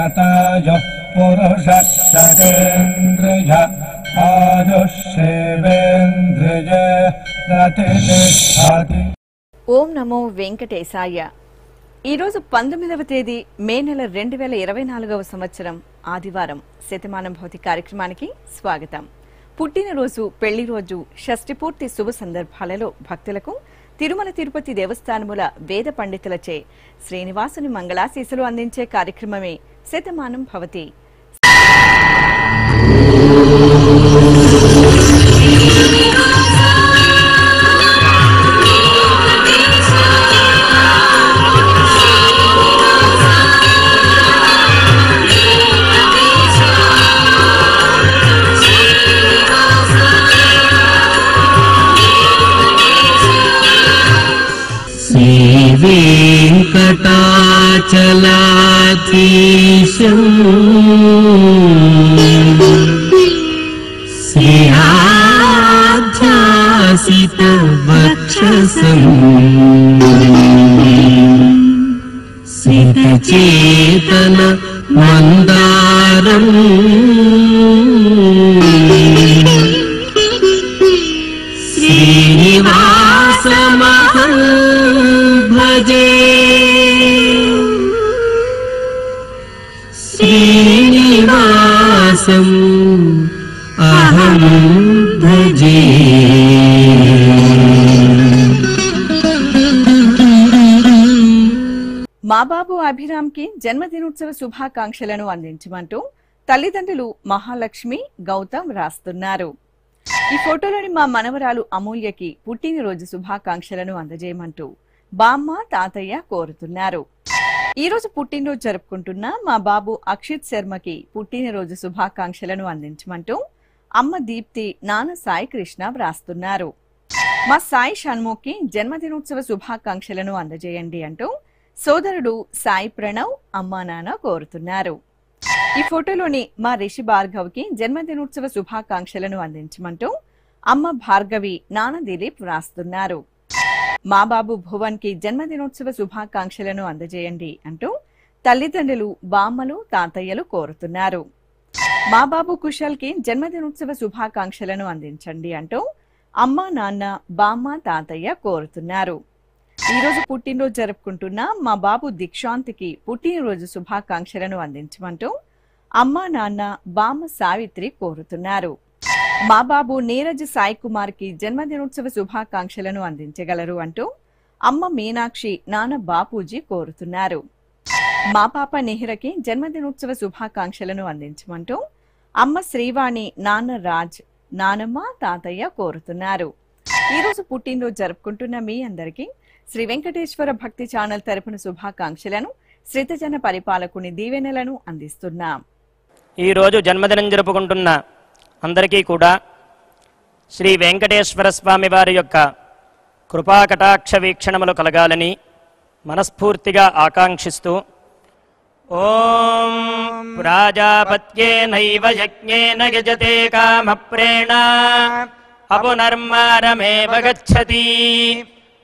शताय पुरुष शतेन्द्रिय आयुष्येवेन्द्रिय प्रतिष्ठति। ఓం నమో వెంకటేశాయ. ఈరోజు 19వ తేదీ మే నెల 2024వ సంవత్సరం ఆదివారం. శతమానం భౌతి కార్యక్రమానికి స్వాగతం. పుట్టినరోజు, పెళ్లి రోజు, షష్ఠి పూర్తి శుభ సందర్భాలలో భక్తులకు తిరుమల తిరుపతి దేవస్థానముల వేద పండితులచే శ్రీనివాసుని మంగళాశీసులు అందించే కార్యక్రమమే శతమానం భవతి. वेंकटाचलाधीशं श्रीयाध्यासितवक्षसं सितचेतन मंदारं श्रीनिवासमहं भजे। श्रीनिवासम् अहं भजे। మా బాబు అభిరామ్ కి జన్మదినోత్సవ శుభాకాంక్షలను అందించమంటూ తల్లిదండ్రులు మహాలక్ష్మి, గౌతమ్ రాస్తున్నారు. ఈ ఫోటోలోని మా మనవరాలు అమూల్యకి పుట్టినరోజు శుభాకాంక్షలను అందజేయమంటూ బామ్మ, తాతయ్య కోరుతున్నారు. ఈ రోజు పుట్టినరోజు జరుపుకుంటున్న మా బాబు అక్షిత్ శర్మకి పుట్టినరోజు శుభాకాంక్షలను అందించమంటూ అమ్మ దీప్తి, నాన్న సాయి కృష్ణ వ్రాస్తున్నారు. మా సాయి షణ్ముఖి జన్మదినోత్సవ శుభాకాంక్షలను అందజేయండి అంటూ సోదరుడు సాయి ప్రణవ్, అమ్మా నాన్న కోరుతున్నారు. ఈ ఫోటోలోని మా రిషి భార్గవ్ కి జన్మదినోత్సవ శుభాకాంక్షలను అందించమంటూ అమ్మ భార్గవి, నాన్న దిలీప్ వ్రాస్తున్నారు. మా బాబు భువన్ కి జన్మదినోత్సవ శుభాకాంక్షలను అందజేయండి అంటూ తల్లిదండ్రులు, బామ్మలు, తాతయ్యలు కోరుతున్నారు. మా బాబు కుశల్ కి జన్మదినోత్సవ శుభాకాంక్షలను అందించండి అంటూ అమ్మ, నాన్న, బామ్మ, తాతయ్య కోరుతున్నారు. ఈ రోజు పుట్టినరోజు జరుపుకుంటున్న మా బాబు దీక్షాంత్ కి పుట్టినరోజు శుభాకాంక్షలను అందించమంటూ అమ్మ, నాన్న, బామ్మ సావిత్రి కోరుతున్నారు. మా బాబు నీరజ్ సాయి కుమార్ కి జన్మదినోత్సవ శుభాకాంక్షలను అందించగలరు అంటూ అమ్మ మీనాక్షి, నాన్న బాపూజీ కోరుతున్నారు. మా పాప నిహిరకి జన్మదినోత్సవ శుభాకాంక్షలను అందించమంటూ అమ్మ శ్రీవాణి, నాన్న రాజ్, నానమ్మ, తాతయ్య కోరుతున్నారు. ఈ రోజు పుట్టినరోజు జరుపుకుంటున్న మీ అందరికీ శ్రీ వెంకటేశ్వర భక్తి ఛానల్ తరపున శుభాకాంక్షలను, శ్రితజన పరిపాలకుని దీవెనలను అందిస్తున్నాం. ఈ రోజు జన్మదినం జరుపుకుంటున్న అందరికీ కూడా శ్రీ వెంకటేశ్వర స్వామి వారి యొక్క కృపాకటాక్ష వీక్షణములు కలగాలని మనస్ఫూర్తిగా ఆకాంక్షిస్తూ ఓం ప్రాజాపత్యేనైవ యజ్ఞేన యజతే కామప్రేణ అపునర్మారమేవ గచ్చతి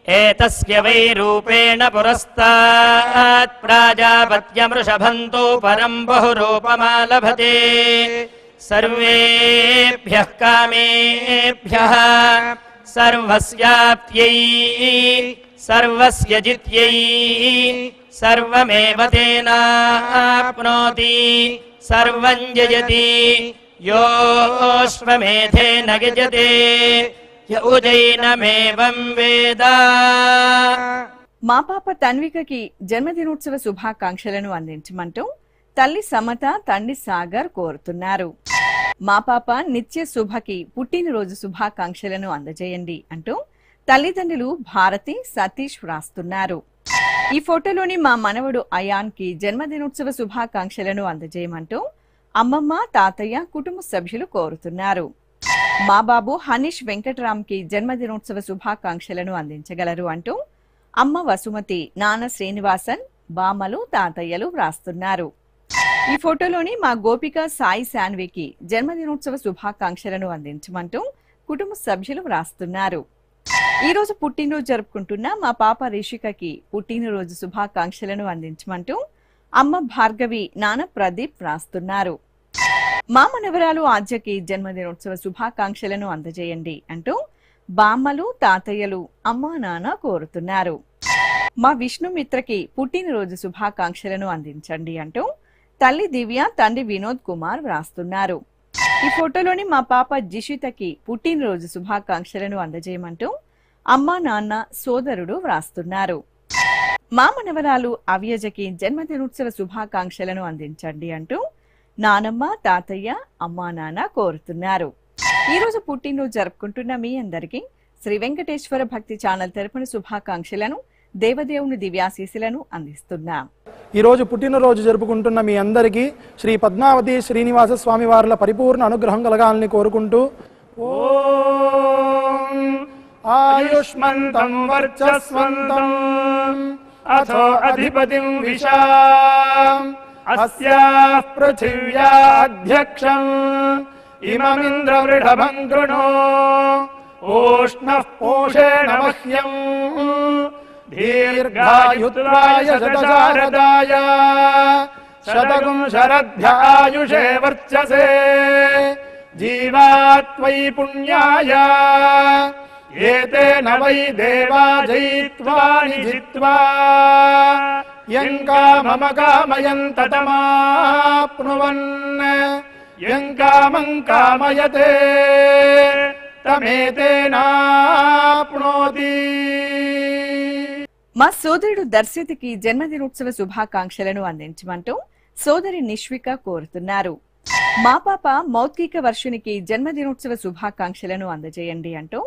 ఏతస్య వై రూపేణ పురస్తాత్ ప్రాజాపత్యమృషభంతో పరం బహురూపమాలభతే సర్వేభ్యః కామేభ్యః సర్వస్యాప్త్యై సర్వస్య జిత్యై సర్వమేవ తేనాప్నోతి సర్వం జయతి యోऽశ్వమేధేన గజతే య ఉజైనమేవం వేద. మా పాప తన్వికకి జన్మదినోత్సవ శుభాకాంక్షలను అందించమంటూ తల్లి సమత, తండ్రి సాగర్ కోరుతున్నారు. మా పాప నిత్య శుభకి పుట్టినరోజు శుభాకాంక్షలను అందజేయండి అంటూ తల్లిదండ్రులు భారతి, సతీష్ వ్రాస్తున్నారు. ఈ ఫోటోలోని మా మనవడు అయాన్ కి జన్మదినోత్సవ శుభాకాంక్షలను అందజేయమంటూ అమ్మమ్మ, తాతయ్య, కుటుంబ సభ్యులు కోరుతున్నారు. మా బాబు హనీష్ వెంకటరామ్ కి జన్మదినోత్సవ శుభాకాంక్షలను అందించగలరు అంటూ అమ్మ వసుమతి, నాన్న శ్రీనివాసన్, బామ్మలు, తాతయ్యలు వ్రాస్తున్నారు. ఈ ఫోటోలోని మా గోపిక సాయి శాన్వికి జన్మదినోత్సవ శుభాకాంక్షలను అందించమంటూ కుటుంబ సభ్యులు వ్రాస్తున్నారు. ఈ రోజు పుట్టినరోజు జరుపుకుంటున్న మా పాప రిషికకి పుట్టినరోజు శుభాకాంక్షలను అందించమంటూ అమ్మ భార్గవి, నాన్న ప్రదీప్ వ్రాస్తున్నారు. మా మనవరాలు ఆద్యకి జన్మదినోత్సవ శుభాకాంక్షలను అందజేయండి అంటూ బామ్మలు, తాతయ్యలు, అమ్మా నాన్న కోరుతున్నారు. మా విష్ణుమిత్రకి పుట్టినరోజు శుభాకాంక్షలను అందించండి అంటూ తల్లి దివ్య, తండ్రి వినోద్ కుమార్ వ్రాస్తున్నారు. ఈ ఫోటోలోని మా పాప జిషితకి పుట్టినరోజు శుభాకాంక్షలను అందజేయమంటూ అమ్మా నాన్న, సోదరుడు వ్రాస్తున్నారు. మా మనవరాలు అవ్యజకి జన్మదినోత్సవ శుభాకాంక్షలను అందించండి అంటూ నానమ్మ, తాతయ్య, అమ్మా నాన్న కోరుతున్నారు. ఈ రోజు పుట్టినరోజు జరుపుకుంటున్న మీ అందరికీ శ్రీ వెంకటేశ్వర భక్తి ఛానల్ తరపున శుభాకాంక్షలను, దేవదేవుని దివ్యాశీస్సులను అందిస్తున్నాం. ఈ రోజు పుట్టినరోజు జరుపుకుంటున్న మీ అందరికీ శ్రీ పద్మావతి శ్రీనివాస స్వామి వార్ల పరిపూర్ణ అనుగ్రహం కలగాలని కోరుకుంటూ ఓం ఆయుష్మంతం వర్చస్వంతం అథో అధిపతిం విశాం అస్యాః పృథివ్యాధ్యక్షం ఇమమింద్రవృఢభం కృణో ఓష్ణః పోషేణ మహ్యం దీర్ఘాయుత్వాయ శతశారదాయ శతగుం శరధ్యాయుషే వర్చసే జీవాత్వై పుణ్యాయ ఏతేన వై దేవా జయిత్వాని జిత్వా యం కామమ కామయం తతమాప్నువన్ యం కామం కామయతే తమేతేనాప్నోతి. మా సోదరుడు దర్శితికి జన్మదినోత్సవ శుభాకాంక్షలను అందించమంటూ సోదరి నిష్విక కోరుతున్నారు. మా పాప మౌత్కిక వర్షునికి జన్మదినోత్సవ శుభాకాంక్షలను అందజేయండి అంటూ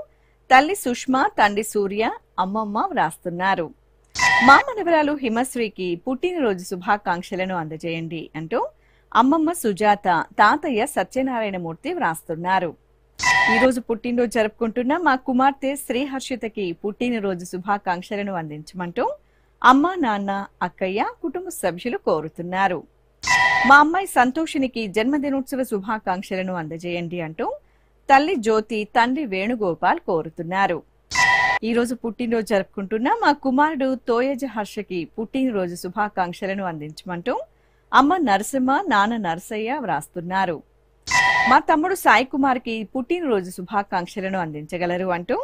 తల్లి సుష్మా, తండ్రి సూర్య, అమ్మమ్మ వ్రాస్తున్నారు. మా మనవరాలు హిమశ్రీకి పుట్టినరోజు శుభాకాంక్షలను అందజేయండి అంటూ అమ్మమ్మ సుజాత, తాతయ్య సత్యనారాయణమూర్తి వ్రాస్తున్నారు. ఈ రోజు పుట్టినరోజు జరుపుకుంటున్న మా కుమార్తె శ్రీహర్షితకి పుట్టినరోజు శుభాకాంక్షలను అందించమంటూ అమ్మా నాన్న, అక్కయ్య, కుటుంబ సభ్యులు కోరుతున్నారు. మా అమ్మాయి సంతోషినికి జన్మదినోత్సవ శుభాకాంక్షలను అందజేయండి అంటూ తల్లి జ్యోతి, తండ్రి వేణుగోపాల్ కోరుతున్నారు. ఈ రోజు పుట్టినరోజు జరుపుకుంటున్న మా కుమారుడు తోయజ హర్షకి పుట్టినరోజు శుభాకాంక్షలను అందించమంటూ అమ్మ నరసింహ, నాన్న నరసయ్య వ్రాస్తున్నారు. మా తమ్ముడు సాయి కుమార్కి పుట్టినరోజు శుభాకాంక్షలను అందించగలరు అంటూ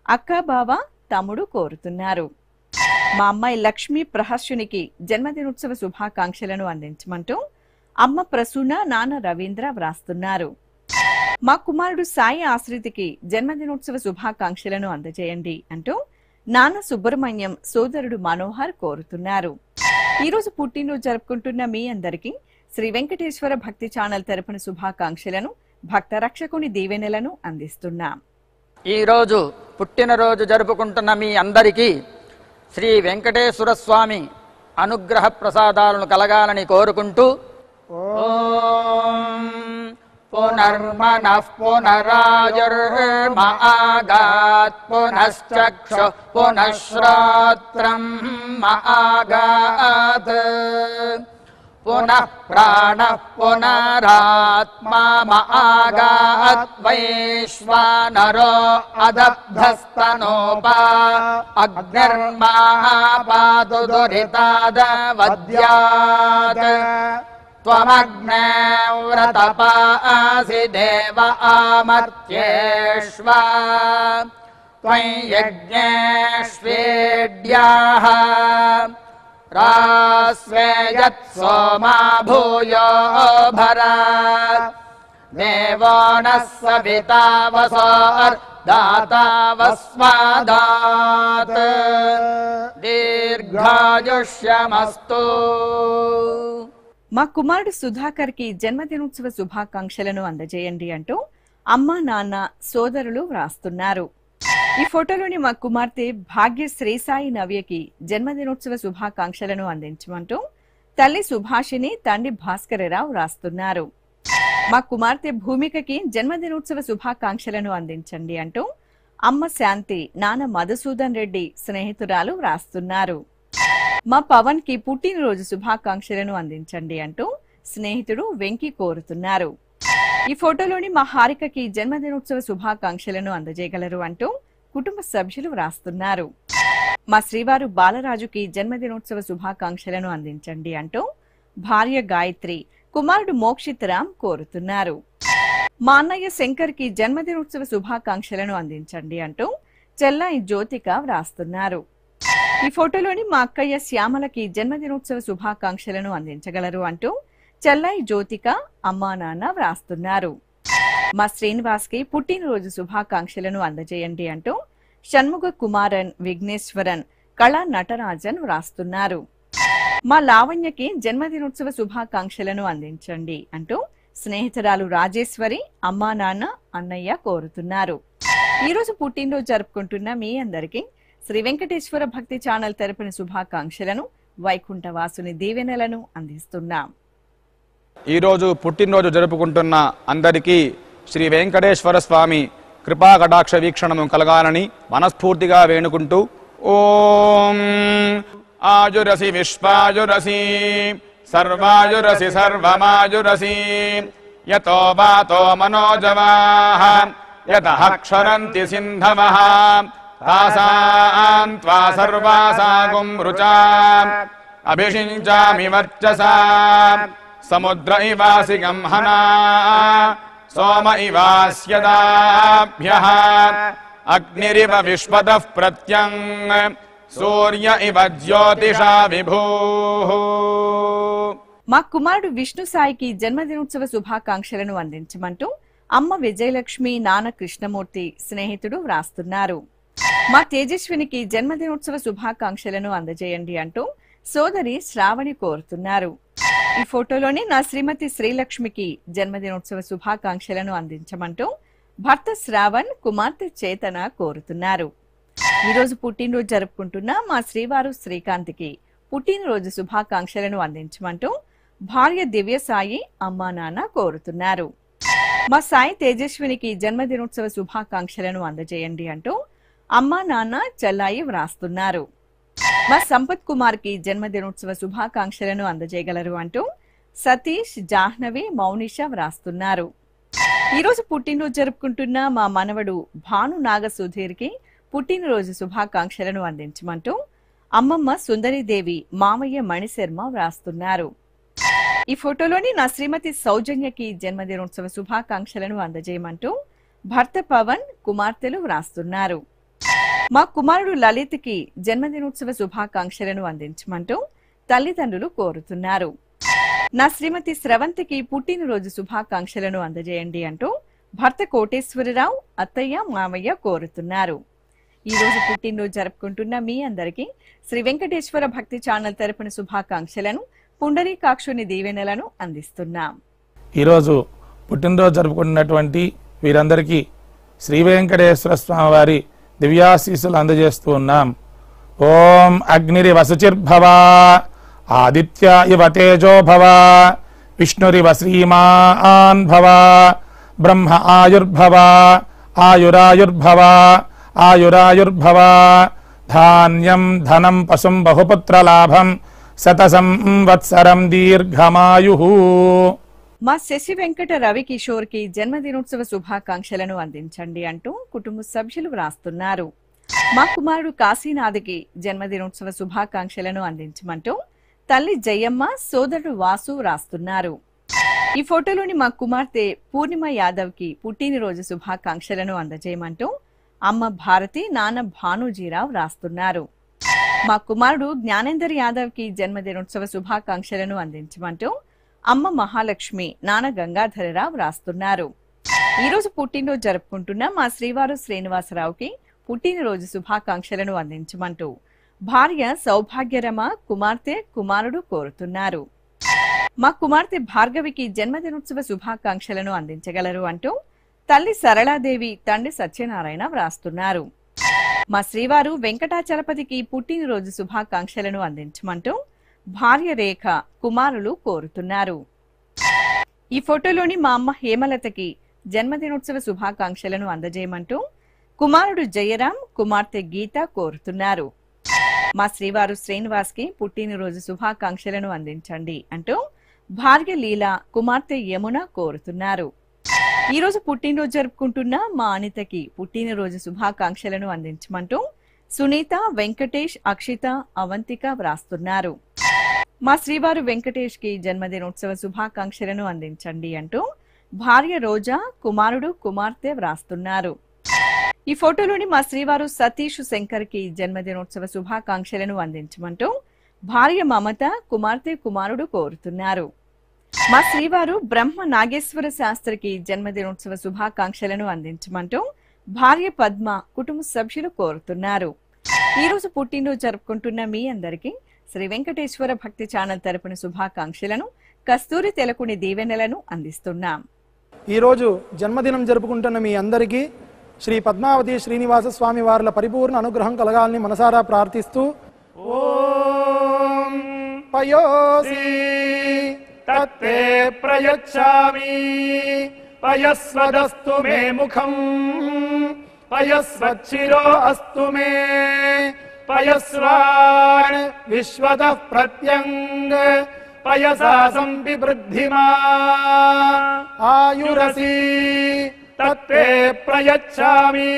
అక్క, బావ, తమ్ముడు కోరుతున్నారు. మా అమ్మాయి లక్ష్మి ప్రహర్షునికి జన్మదినోత్సవ శుభాకాంక్షలను అందించమంటూ అమ్మ ప్రసూన, నాన్న రవీంద్ర వ్రాస్తున్నారు. మా కుమారుడు సాయి ఆశ్రితికి జన్మదినోత్సవ శుభాకాంక్షలను అందజేయండి అంటూ నాన్న సుబ్రహ్మణ్యం, సోదరుడు మనోహర్ కోరుతున్నారు. ఈ రోజు పుట్టినరోజు జరుపుకుంటున్న మీ అందరికీ శ్రీ వెంకటేశ్వర భక్తి ఛానల్ తరపున శుభాకాంక్షలను, భక్త రక్షకుని దీవెనలను అందిస్తున్నాం. ఈ రోజు పుట్టినరోజు జరుపుకుంటున్న మీ అందరికీ శ్రీ వెంకటేశ్వర స్వామి అనుగ్రహ ప్రసాదాలను కలగాలని కోరుకుంటూ ఓం పునర్మనః పునరాయుర్మాగాత్ పునశ్చక్షు పునఃశ్రోత్రం మాగాత్ పునః ప్రాణః పునరాత్మా మాగాత్ వైశ్వానరో అదబ్ధస్తనోపా అగ్నిర్మాపాదు దురితాదవద్యాత్ త్వమగ్నే వ్రతపాసి దేవ ఆమర్త్యేష్వా త్వం యజ్ఞేష్వేడ్యాః రాస్వేయత్ సోమా భూయో భరా దేవో నః సవితా వసోర్దాతా వస్మాదాత్ దీర్ఘాయుష్యమస్తు. మా కుమారుడు సుధాకర్ కి జన్మదినోత్సవ శుభాకాంక్షలను అందజేయండి అంటూ అమ్మా నాన్న, సోదరులు వ్రాస్తున్నారు. ఈ ఫోటోలోని మా కుమార్తె భాగ్య శ్రీసాయి నవ్యకి జన్మదినోత్సవ శుభాకాంక్షలను అందించమంటూ తల్లి సుభాషిని, తండ్రి భాస్కరరావు వ్రాస్తున్నారు. మా కుమార్తె భూమికకి జన్మదినోత్సవ శుభాకాంక్షలను అందించండి అంటూ అమ్మ శాంతి, నాన్న మధుసూదన్ రెడ్డి, స్నేహితురాలు వ్రాస్తున్నారు. మా పవన్ కి పుట్టినరోజు శుభాకాంక్షలను అందించండి అంటూ స్నేహితుడు వెంకి కోరుతున్నారు. ఈ ఫోటోలోని మా హారికకి జన్మదినోత్సవ శుభాకాంక్షలను అందజేయగలరు అంటూ కుటుంబ సభ్యులు వ్రాస్తున్నారు. మా శ్రీవారు బాలరాజుకి జన్మదినోత్సవ శుభాకాంక్షలను అందించండి అంటూ భార్య గాయత్రి, కుమారుడు మోక్షిత్ రామ్ కోరుతున్నారు. మా అన్నయ్య శంకర్ కి జన్మదినోత్సవ శుభాకాంక్షలను అందించండి అంటూ చెల్లాయి జ్యోతిక వ్రాస్తున్నారు. ఈ ఫోటోలోని మా అక్కయ్య శ్యామలకి జన్మదినోత్సవ శుభాకాంక్షలను అందించగలరు అంటూ చెల్లాయి జ్యోతిక అమ్మా నాన్న వ్రాస్తున్నారు. మా శ్రీనివాస్ కి పుట్టినరోజు శుభాకాంక్షలను అందజేయండి అంటూ షణ్ముగ కుమారన్, విఘ్నేశ్వరన్, కళా నటరాజన్ వ్రాస్తున్నారు. మా లావణ్యకి జన్మదినోత్సవ శుభాకాంక్షలను అందించండి అంటూ స్నేహితురాలు రాజేశ్వరి, అమ్మా నాన్న, అన్నయ్య కోరుతున్నారు. ఈ రోజు పుట్టినరోజు జరుపుకుంటున్న మీ అందరికీ శ్రీ వెంకటేశ్వర భక్తి ఛానల్ తరపున శుభాకాంక్షలను, వైకుంఠవాసుని దీవెనలను అందిస్తున్నాం. ఈరోజు పుట్టినరోజు జరుపుకుంటున్న అందరికీ శ్రీ వెంకటేశ్వర స్వామి కృపా కటాక్ష వీక్షణము కలగాలని మనస్ఫూర్తిగా వేణుకుంటూ ఓం ఆయురసి విశ్వాయురసి సర్వాయురసి సర్వమాయురసి యతో వాతో మనోజవాః యతః క్షరంతి సింధవః తాసాం త్వా సర్వాసాగుం రుచా అభిషించామి వర్చసా సముద్ర ఇవాసి గంహనా సోమ ఇవాస్యదాభ్యః అగ్నిరివ విశ్వతః ప్రత్యం సూర్య ఇవ జ్యోతిషా విభూః. మా కుమారుడు విష్ణు సాయికి జన్మదినోత్సవ శుభాకాంక్షలను అందించమంటూ అమ్మ విజయలక్ష్మి, నాన్న కృష్ణమూర్తి, స్నేహితుడు వ్రాస్తున్నారు. మా తేజస్వినికి జన్మదినోత్సవ శుభాకాంక్షలను అందజేయండి అంటూ సోదరి శ్రావణి కోరుతున్నారు. ఈ ఫోటోలోని నా శ్రీమతి శ్రీలక్ష్మికి జన్మదినోత్సవ శుభాకాంక్షలను అందించమంటూ భర్త శ్రావణ్, కుమార్తె చేతన కోరుతున్నారు. ఈ రోజు పుట్టినరోజు జరుపుకుంటున్న మా శ్రీవారు శ్రీకాంత్కి పుట్టినరోజు శుభాకాంక్షలను అందించమంటూ భార్య దివ్య సాయి, అమ్మా నాన్న కోరుతున్నారు. మా సాయి తేజస్వినికి జన్మదినోత్సవ శుభాకాంక్షలను అందజేయండి అంటూ అమ్మా నాన్న, చెల్లాయి వ్రాస్తున్నారు. మా సంపత్ కుమార్ కి జన్మదినోత్సవ శుభాకాంక్షలను అందజేయగలరు అంటూ సతీష్, జాహ్నవి, మౌనిష వ్రాస్తున్నారు. ఈ రోజు పుట్టినరోజు జరుపుకుంటున్న మా మనవడు భాను నాగ సుధీర్ కి పుట్టినరోజు శుభాకాంక్షలను అందించమంటూ అమ్మమ్మ సుందరీదేవి, మామయ్య మణిశర్మ వ్రాస్తున్నారు. ఈ ఫోటోలోని నా శ్రీమతి సౌజన్యకి జన్మదినోత్సవ శుభాకాంక్షలను అందజేయమంటూ భర్త పవన్, కుమార్తెలు వ్రాస్తున్నారు. మా కుమారుడు లలిత్ కి జన్మదినోత్సవ శుభాకాంక్షలను అందించమంటూ తల్లిదండ్రులు కోరుతున్నారు. నా శ్రీమతి స్రవంతికి పుట్టినరోజు శుభాకాంక్షలను అందజేయండి అంటూ భర్త కోటేశ్వరరావు, అత్తయ్య, మామయ్య కోరుతున్నారు. ఈ రోజు పుట్టినరోజు జరుపుకుంటున్న మీ అందరికీ శ్రీ వెంకటేశ్వర భక్తి ఛానల్ తరపున శుభాకాంక్షలను, పుండరీకాక్షుని దీవెనలను అందిస్తున్నాం. ఈరోజు పుట్టినరోజు జరుపుకుంటున్నటువంటి వీరందరికీ శ్రీ వెంకటేశ్వర స్వామి వారి దివ్యాశీస్సులు అందజేస్తూ ఉన్నాం. ఓం అగ్నిరివ శుచిర్భవ, ఆదిత్య ఇవ తేజో భవ, విష్ణురివ శ్రీమాన్ భవ, బ్రహ్మ ఆయుర్భవ, ఆయురాయుర్భవ, ఆయురాయుర్భవ, ధాన్యం ధనం పశుం బహుపుత్రలాభం, శతసం వత్సరం దీర్ఘమాయుః. మా శశి వెంకట రవి కిషోర్ కి జన్మదినోత్సవ శుభాకాంక్షలను అందించండి అంటూ కుటుంబ సభ్యులు వ్రాస్తున్నారు. మా కుమారుడు కాశీనాథ్కి జన్మదినోత్సవ శుభాకాంక్షలను అందించమంటూ తల్లి జయమ్మ, సోదరుడు వాసు వ్రాస్తున్నారు. ఈ ఫోటోలోని మా కుమార్తె పూర్ణిమ యాదవ్ కి పుట్టినరోజు శుభాకాంక్షలను అందజేయమంటూ అమ్మ భారతి, నాన్న భానుజీరావు వ్రాస్తున్నారు. మా కుమారుడు జ్ఞానేందర్ యాదవ్ కి జన్మదినోత్సవ శుభాకాంక్షలను అందించమంటూ అమ్మ మహాలక్ష్మి, నాన్న గంగాధరరావు వ్రాస్తున్నారు. ఈ రోజు పుట్టినరోజు జరుపుకుంటున్న మా శ్రీవారు శ్రీనివాసరావుకి పుట్టినరోజు శుభాకాంక్షలను అందించమంటూ భార్య సౌభాగ్యరమ, కుమార్తె, కుమారుడు కోరుతున్నారు. మా కుమార్తె భార్గవికి జన్మదినోత్సవ శుభాకాంక్షలను అందించగలరు అంటూ తల్లి సరళాదేవి, తండ్రి సత్యనారాయణ వ్రాస్తున్నారు. మా శ్రీవారు వెంకటాచలపతికి పుట్టినరోజు శుభాకాంక్షలను అందించమంటూ భార్య రేఖ, కుమారులు కోరుతున్నారు. ఈ ఫోటోలోని మా అమ్మ హేమలతకి జన్మదినోత్సవ శుభాకాంక్షలను అందజేయమంటూ కుమారుడు జయరాం, కుమార్తె గీత కోరుతున్నారు. మా శ్రీవారు శ్రీనివాస్ కి పుట్టినరోజు శుభాకాంక్షలను అందించండి అంటూ భార్య లీల, కుమార్తె యమున కోరుతున్నారు. ఈ రోజు పుట్టినరోజు జరుపుకుంటున్న మా అనితకి పుట్టినరోజు శుభాకాంక్షలను అందించమంటూ సునీత, వెంకటేష్, అక్షిత, అవంతిక వ్రాస్తున్నారు. మా శ్రీవారు వెంకటేష్ కి జన్మదినోత్సవ శుభాకాంక్షలను అందించండి అంటూ భార్య రోజా, కుమారుడు, కుమార్తె వ్రాస్తున్నారు. ఈ ఫోటోలోని మా శ్రీవారు సతీష్ శంకర్ కి జన్మదినోత్సవ శుభాకాంక్షలను అందించమంటూ భార్య మమత, కుమార్తె, కుమారుడు కోరుతున్నారు. మా శ్రీవారు బ్రహ్మ నాగేశ్వర శాస్త్రికి జన్మదినోత్సవ శుభాకాంక్షలను అందించమంటూ భార్య పద్మ, కుటుంబ సభ్యులు కోరుతున్నారు. ఈ రోజు పుట్టినరోజు జరుపుకుంటున్న మీ అందరికీ శ్రీ వెంకటేశ్వర భక్తి ఛానల్ తరపున శుభాకాంక్షలను, కస్తూరి తెలకుని దీవెనలను అందిస్తున్నాం. ఈరోజు జన్మదినం జరుపుకుంటున్న మీ అందరికీ శ్రీ పద్మావతి శ్రీనివాస స్వామి వార్ల పరిపూర్ణ అనుగ్రహం కలగాలని మనసారా ప్రార్థిస్తూ ఓం పయోసి తత్తే ప్రయచ్చామి పయస్వదస్తు మే ముఖం పయస్వచ్చిరో అస్తు మే పయస్వాన్ విశ్వతః ప్రత్యంగ పయసా సంవివృద్ధిమా ఆయురసి తత్తే ప్రయచ్చామి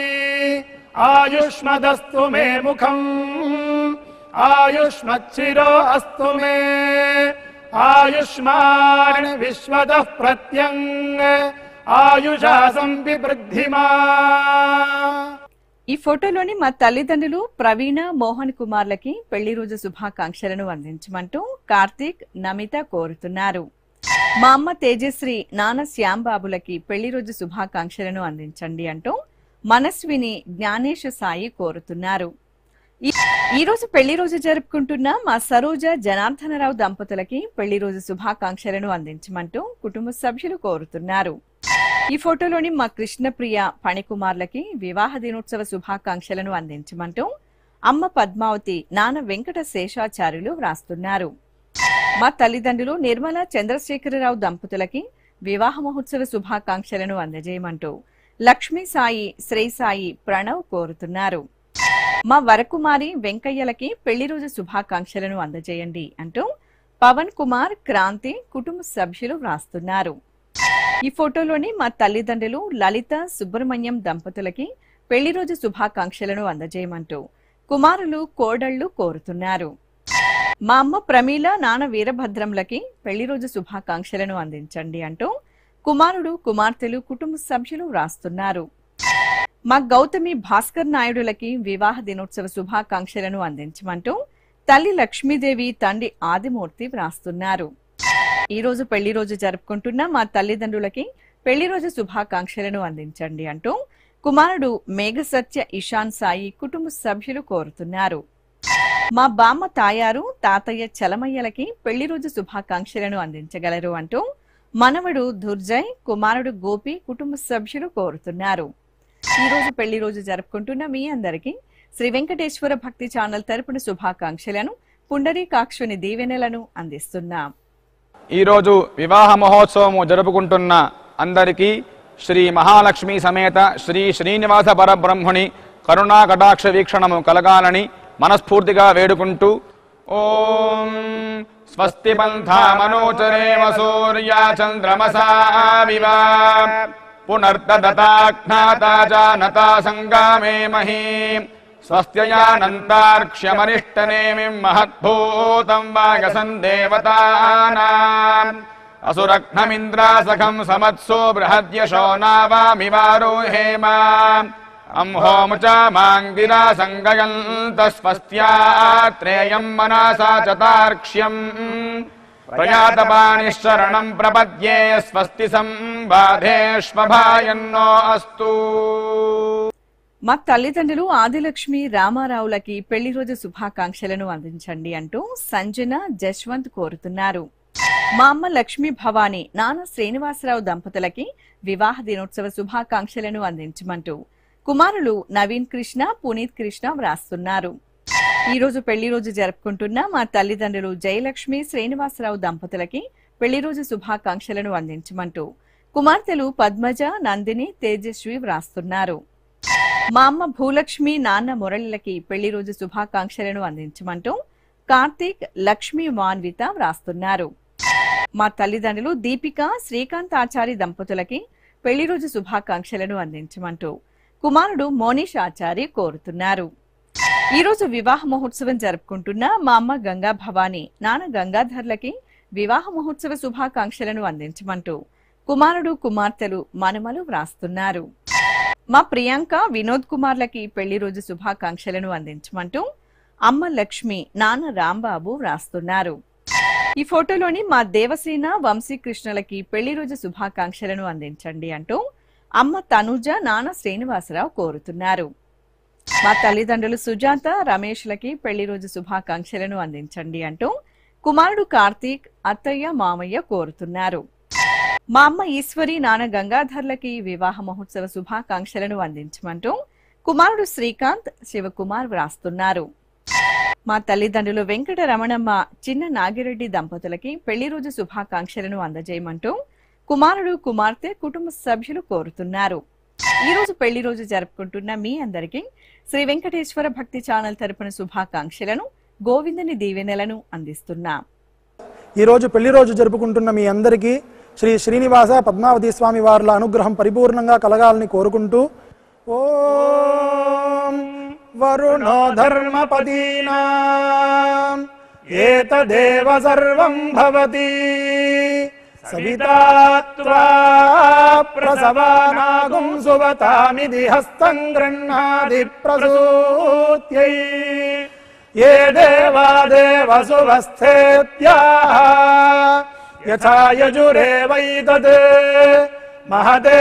ఆయుష్మదస్తు మే ముఖం ఆయుష్మచ్చిరో అస్తు మే ఆయుష్మాన్ విశ్వతః ప్రత్యంగ ఆయుషా సంవివృద్ధిమా. ఈ ఫోటోలోని మా తల్లిదండ్రులు ప్రవీణ, మోహన్ కుమార్లకి పెళ్లి రోజు శుభాకాంక్షలను అందించమంటూ కార్తీక్, నమిత కోరుతున్నారు. మా అమ్మ తేజశ్రీ, నాన్న శ్యాంబాబులకి పెళ్లి రోజు శుభాకాంక్షలను అందించండి అంటూ మనస్విని, జ్ఞానేష్, సాయి కోరుతున్నారు. ఈ రోజు పెళ్లి రోజు జరుపుకుంటున్న మా సరోజ, జనార్దనరావు దంపతులకి పెళ్లి రోజు శుభాకాంక్షలను అందించమంటూ కుటుంబ సభ్యులు కోరుతున్నారు. ఈ ఫోటోలోని మా కృష్ణప్రియ, పణికుమార్లకి వివాహ దినోత్సవ శుభాకాంక్షలను అందించమంటూ అమ్మ పద్మావతి, నాన్న వెంకట శేషాచార్యులు వ్రాస్తున్నారు. మా తల్లిదండ్రులు నిర్మల, చంద్రశేఖరరావు దంపతులకి వివాహ మహోత్సవ శుభాకాంక్షలను అందజేయమంటూ లక్ష్మీ సాయి, శ్రీ సాయి, ప్రణవ్ కోరుతున్నారు. మా వరకుమారి వెంకయ్యలకి పెళ్లి రోజు శుభాకాంక్షలను అందజేయండి అంటూ పవన్ కుమార్, క్రాంతి, కుటుంబ సభ్యులు వ్రాస్తున్నారు. ఈ ఫోటోలోని మా తల్లిదండ్రులు లలిత, సుబ్రహ్మణ్యం దంపతులకి పెళ్లి రోజు శుభాకాంక్షలను అందజేయమంటూ కుమారులు, కోడళ్లు కోరుతున్నారు. మా అమ్మ ప్రమీల, నాన్న వీరభద్రంలకి పెళ్లి రోజు శుభాకాంక్షలను అందించండి అంటూ కుమారుడు, కుమార్తెలు, కుటుంబ సభ్యులు వ్రాస్తున్నారు. మా గౌతమి, భాస్కర్ నాయుడులకి వివాహ దినోత్సవ శుభాకాంక్షలను అందించమంటూ తల్లి లక్ష్మీదేవి, తండ్రి ఆదిమూర్తి వ్రాస్తున్నారు. ఈ రోజు పెళ్లి రోజు జరుపుకుంటున్న మా తల్లిదండ్రులకి పెళ్లి రోజు శుభాకాంక్షలను అందించండి అంటూ కుమారుడు మేఘసత్య, ఇషాన్ సాయి, కుటుంబ సభ్యులు కోరుతున్నారు. మా బామ్మ తాయారు, తాతయ్య చలమయ్యలకి పెళ్లి రోజు శుభాకాంక్షలను అందించగలరు అంటూ మనవడు దుర్జయ్, కుమారుడు గోపి, కుటుంబ సభ్యులు కోరుతున్నారు. ఈ రోజు పెళ్లి రోజు జరుపుకుంటున్న మీ అందరికీ శ్రీ వెంకటేశ్వర భక్తి ఛానల్ తరపున శుభాకాంక్షలను, పుండరీకాక్షుని దీవెనలను అందిస్తున్నాం. ఈరోజు వివాహ మహోత్సవము జరుపుకుంటున్న అందరికీ శ్రీ మహాలక్ష్మి సమేత శ్రీ శ్రీనివాస పరబ్రహ్మణి కరుణా కటాక్ష వీక్షణము కలగాలని మనస్ఫూర్తిగా వేడుకుంటూ ఓం స్వస్తి పంథా మనోచరేమ సూర్యా చంద్రమసా వివా పునర్దదతాఖ్నాతా జానతా సంగామే మహీ స్వస్త్యయానంతార్క్ష్యమనిష్టనేమిం మహద్భూతం వాగసన్ దేవతానాం అసురఘ్నమింద్రాసఖం సమత్సో బృహద్యశో నావామివారోహేమ అంహోముచా మాంగిరా సంగయంతస్వస్త్యాత్రేయం మనసా చతార్క్ష్యం ప్రయాతపాణిశరణం ప్రపద్యే స్వస్తి సంబాధేష్వభాయన్నో అస్తు. మా తల్లిదండ్రులు ఆదిలక్ష్మి, రామారావులకి పెళ్లి రోజు శుభాకాంక్షలను అందించండి అంటూ సంజన, జశ్వంత్ కోరుతున్నారు. మా అమ్మ లక్ష్మీ భవాని, నాన్న శ్రీనివాసరావు దంపతులకి వివాహ దినోత్సవ శుభాకాంక్షలను అందించమంటూ కుమారులు నవీన్ కృష్ణ, పునీత్ కృష్ణ వ్రాస్తున్నారు. ఈ రోజు పెళ్లి రోజు జరుపుకుంటున్న మా తల్లిదండ్రులు జయలక్ష్మి, శ్రీనివాసరావు దంపతులకి పెళ్లి రోజు శుభాకాంక్షలను అందించమంటూ కుమార్తెలు పద్మజ, నందిని, తేజస్వి వ్రాస్తున్నారు. మా అమ్మ భూలక్ష్మి, నాన్న మురళిలకి పెళ్లి రోజు శుభాకాంక్షలను అందించమంటూ కార్తీక్, లక్ష్మి, మాన్విత వ్రాస్తున్నారు. మా తల్లిదండ్రులు దీపిక, శ్రీకాంత్ ఆచారి దంపతులకి పెళ్లి రోజు శుభాకాంక్షలను అందించమంటూ కుమారుడు మోనీష్ ఆచారి కోరుతున్నారు. ఈ రోజు వివాహ మహోత్సవం జరుపుకుంటున్న మా అమ్మ గంగా భవాని, నాన్న గంగాధర్లకి వివాహ మహోత్సవ శుభాకాంక్షలను అందించమంటూ కుమారుడు కుమార్తెలు మనమలు వ్రాస్తున్నారు. మా ప్రియాంక వినోద్ కుమార్లకి పెళ్లి రోజు శుభాకాంక్షలను అందించమంటూ అమ్మ లక్ష్మి, నాన్న రాంబాబు వ్రాస్తున్నారు. ఈ ఫోటోలోని మా దేవసేన వంశీకృష్ణలకి పెళ్లి రోజు శుభాకాంక్షలను అందించండి అంటూ అమ్మ తనుజ, నాన్న శ్రీనివాసరావు కోరుతున్నారు. మా తల్లిదండ్రులు సుజాత, రమేష్లకి పెళ్లి రోజు శుభాకాంక్షలను అందించండి అంటూ కుమారుడు కార్తీక్, అత్తయ్య, మామయ్య కోరుతున్నారు. మా అమ్మ ఈశ్వరి, నాన్న గంగాధర్లకి వివాహ మహోత్సవ శుభాకాంక్షలను అందించమంటూ కుమారుడు శ్రీకాంత్, శివకుమార్ వ్రాస్తున్నారు. మా తల్లిదండ్రులు వెంకట రమణమ్మ, చిన్న నాగిరెడ్డి దంపతులకి పెళ్లి రోజు శుభాకాంక్షలను అందజేయమంటూ కుమారుడు కుమార్తె కుటుంబ సభ్యులు కోరుతున్నారు. ఈ రోజు పెళ్లి రోజు జరుపుకుంటున్న మీ అందరికీ శ్రీ వెంకటేశ్వర భక్తి ఛానల్ తరపున శుభాకాంక్షలను, గోవిందుని దీవెనలను అందిస్తున్నాం. ఈ రోజు పెళ్లి రోజు జరుపుకుంటున్న మీ అందరికీ శ్రీ శ్రీనివాస పద్మావతి స్వామి వార్ల అనుగ్రహం పరిపూర్ణంగా కలగాలని కోరుకుంటూ ఓం వరుణో ధర్మపదీనాం ఏతదేవ సర్వం భవతి సవితా త్వా ప్రసవానాగుం సువతామిది హస్తం గృహ్ణాది ప్రసూత్యై ఏ దేవా దేవసువస్థేత్యాః యథా యజురేవైతద్ మహదే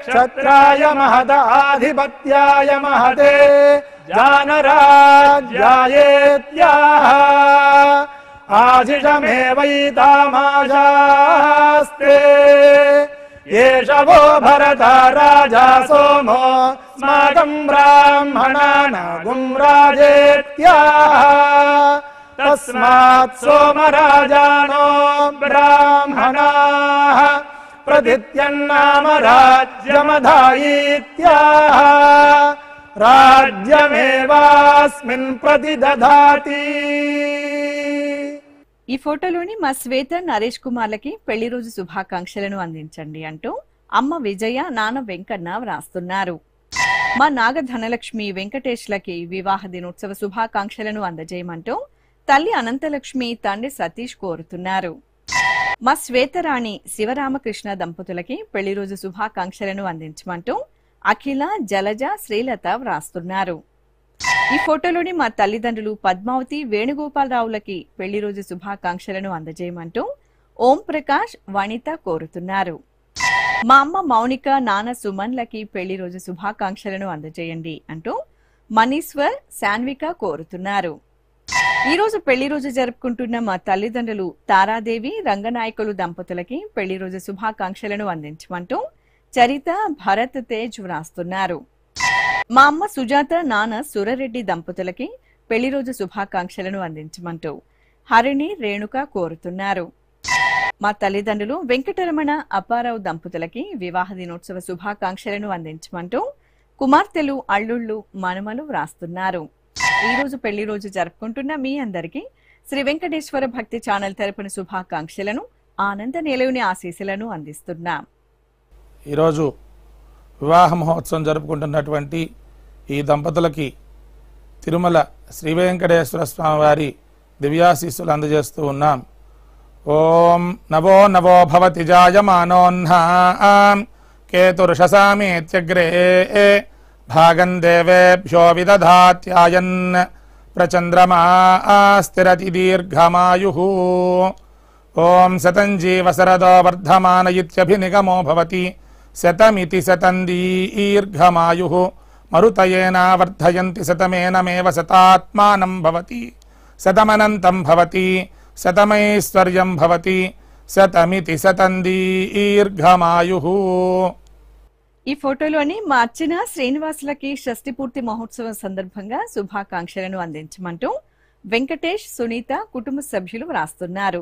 క్షత్రాయ మహదాధిపత్యాయ మహదే జానరాజ్యాయేత్యాః ఆశిషమేవైతామాశాస్తే ఏషవో భరత రాజా సోమో స్మాకం బ్రాహ్మణానాగుం రాజేత్యాః తస్మాత్ సోమరాజానో బ్రాహ్మణాః ప్రతిత్యన్నామ రాజ్యమధాయిత్యాః రాజ్యమేవాస్మిన్ ప్రతిదధాతి. ఈ ఫోటోలోని మా శ్వేత, నరేష్ కుమార్లకి పెళ్లి రోజు శుభాకాంక్షలను అందించండి అంటూ అమ్మ విజయ, నాన్న వెంకన్న వ్రాస్తున్నారు. మా నాగ ధనలక్ష్మి, వెంకటేష్లకి వివాహ దినోత్సవ శుభాకాంక్షలను అందజేయమంటూ తల్లి అనంతలక్ష్మి, తండ్రి సతీష్ కోరుతున్నారు. మా శ్వేతరాణి, శివరామకృష్ణ దంపతులకి పెళ్లి రోజు శుభాకాంక్షలను అందించమంటూ అఖిల, జలజ, శ్రీలత వ్రాస్తున్నారు. ఈ ఫోటోలోని మా తల్లిదండ్రులు పద్మావతి, వేణుగోపాలరావులకి పెళ్లి రోజు శుభాకాంక్షలను అందజేయమంటూ ఓం ప్రకాష్, వనిత కోరుతున్నారు. మా అమ్మ మౌనిక, నాన్న సుమన్లకి పెళ్లి రోజు శుభాకాంక్షలను అందజేయండి అంటూ మనీశ్వర్, శాన్విక కోరుతున్నారు. ఈ రోజు పెళ్లి రోజు జరుపుకుంటున్న మా తల్లిదండ్రులు తారాదేవి, రంగనాయకులు దంపతులకి పెళ్లి రోజు శుభాకాంక్షలను అందించమంటూ చరిత, భరత్, తేజ్ వ్రాస్తున్నారు. మా అమ్మ సుజాత, నాన్న సురరెడ్డి దంపతులకి పెళ్లి రోజు శుభాకాంక్షలను అందించమంటూ హరిణి, రేణుక కోరుతున్నారు. మా తల్లిదండ్రులు వెంకటరమణ, అప్పారావు దంపతులకి వివాహ దినోత్సవ శుభాకాంక్షలను అందించమంటూ కుమార్తెలు, అల్లుళ్ళు, మనమలు వ్రాస్తున్నారు. ఈ రోజు పెళ్లి రోజు జరుపుకుంటున్న మీ అందరికీ శ్రీ వెంకటేశ్వర భక్తి ఛానల్ తరపున శుభాకాంక్షలను, ఆనంద నిలయుని ఆశీస్సులను అందిస్తున్నాం. ఈరోజు వివాహ మహోత్సవం జరుపుకుంటున్నటువంటి ఈ దంపతులకి తిరుమల శ్రీ వెంకటేశ్వర స్వామి వారి దివ్యాశీస్సులు అందజేస్తూ ఉన్నాం. ఓం నవో నవో భవతి జాయమానోన్హాం కేతుర్షసామేత్యగ్రే భాగం దేవేభ్యో విదధాత్యాయన్ ప్రచంద్రమా స్థిరతి దీర్ఘమాయుః. ఓం శతం జీవశరదో వర్ధమాన ఇత్యభినిగమో భవతి శతమితి శతం దీర్ఘమాయుః. మరుతయేన వర్ధయంతి శతమేనమేవ శతాత్మానం భవతి శతమనంతం భవతి శతమైశ్వర్యం భవతి శతమితి శతం దీర్ఘమాయుః. ఈ ఫోటోలోని మా అర్చన, శ్రీనివాసులకి షష్ఠి పూర్తి మహోత్సవం సందర్భంగా శుభాకాంక్షలను అందించమంటూ వెంకటేష్, సునీత కుటుంబ సభ్యులు వ్రాస్తున్నారు.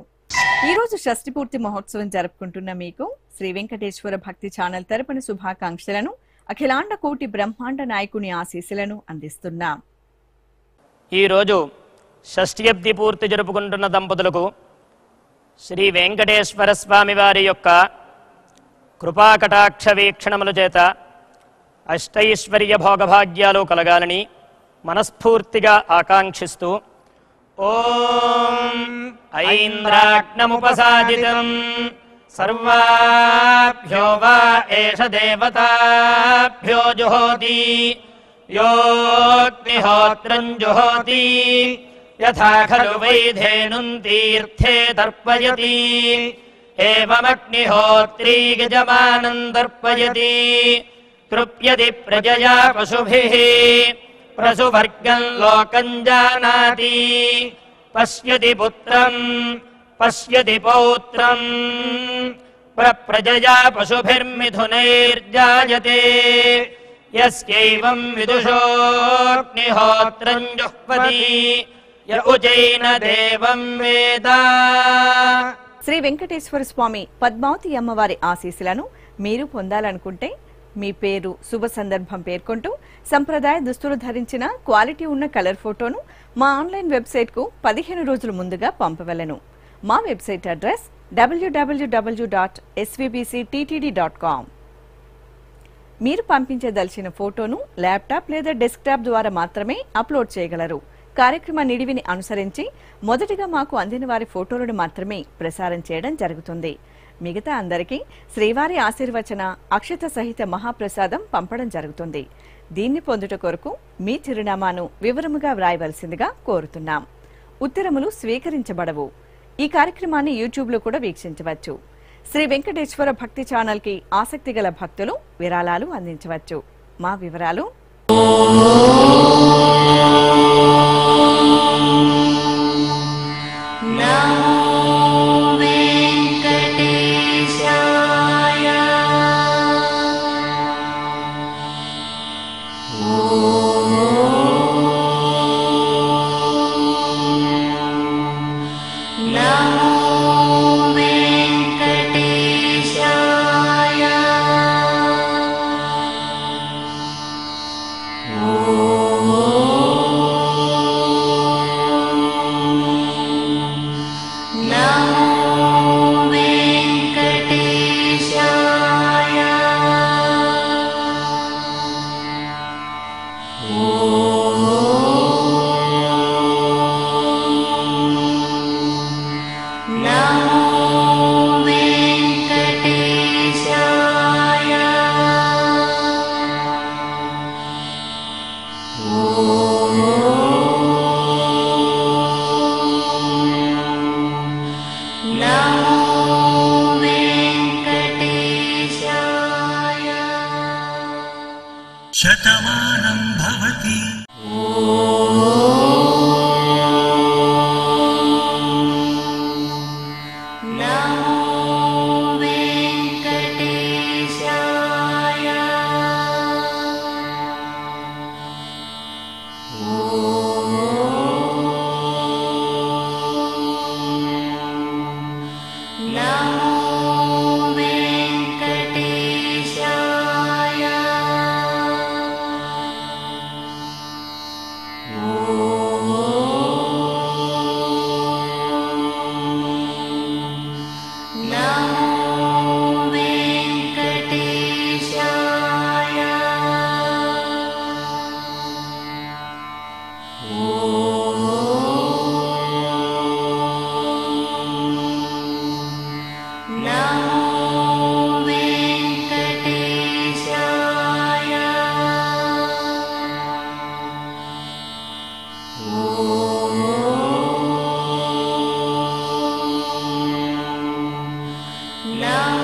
ఈ రోజు షష్ఠి పూర్తి మహోత్సవం జరుపుకుంటున్న మీకు శ్రీ వెంకటేశ్వర భక్తి ఛానల్ తరపున శుభాకాంక్షలను, అఖిలాండ కోటి బ్రహ్మాండ నాయకుని ఆశీస్సులను అందిస్తున్నాం. ఈరోజు షష్ఠ్యబ్ది పూర్తి జరుపుకుంటున్న దంపతులకు శ్రీ వెంకటేశ్వర స్వామి వారి యొక్క కృపాకటాక్ష వీక్షణముల చేత అష్టైశ్వర్య భోగభాగ్యాలు కలగాలని మనస్ఫూర్తిగా ఆకాంక్షిస్తూ ఓం ఐంద్రాగ్నముపసాదితం సర్వాభ్యో వా ఏష దేవతాభ్యో జుహోతి యోగ్నిహోత్రం జుహోతి యథా ఖలు వైధేనుం తీర్థే తర్పయతి ఏవమగ్నిహోత్రీ యజమానం దర్పయతి తృప్యతి ప్రజయా పశుభిః ప్రసువర్గం లోకం జానాతి పశ్యతి పుత్రం పశ్యతి పౌత్రం ప్రజయా పశుభిర్మిథునైర్జాయతే యస్యైవం విదుషోऽగ్నిహోత్రం జుహ్వతి య ఉచైన దేవం వేద. శ్రీ వెంకటేశ్వర స్వామి పద్మావతి అమ్మవారి ఆశీస్సులను మీరు పొందాలనుకుంటే మీ పేరు, శుభ సందర్భం పేర్కొంటూ సంప్రదాయ దుస్తులు ధరించిన క్వాలిటీ ఉన్న కలర్ ఫోటోను మా ఆన్లైన్ వెబ్సైట్కు 15 రోజుల ముందుగా పంపవలను. మా వెబ్సైట్ అడ్రస్ www.svbcttd.com. మీరు పంపించదలిచిన ఫోటోను ల్యాప్టాప్ లేదా డెస్క్టాప్ ద్వారా మాత్రమే అప్లోడ్ చేయగలరు. కార్యక్రమ నిడివిని అనుసరించి మొదటిగా మాకు అందిన వారి ఫోటోలను మాత్రమే ప్రసారం చేయడం జరుగుతుంది. మిగతా అందరికీ శ్రీవారి ఆశీర్వచన అక్షత సహిత మహాప్రసాదం పంపడం జరుగుతుంది. దీన్ని పొందుట కొరకు మీ చిరునామాను వివరముగా వ్రాయవలసిందిగా కోరుతున్నాం. ఉత్తరములు స్వీకరించబడవు. ఈ కార్యక్రమాన్ని యూట్యూబ్లో కూడా వీక్షించవచ్చు. శ్రీ వెంకటేశ్వర భక్తి ఛానల్కి ఆసక్తి గల భక్తులు విరాళాలు అందించవచ్చు. మా వివరాలు: శతమానం భవతి. Now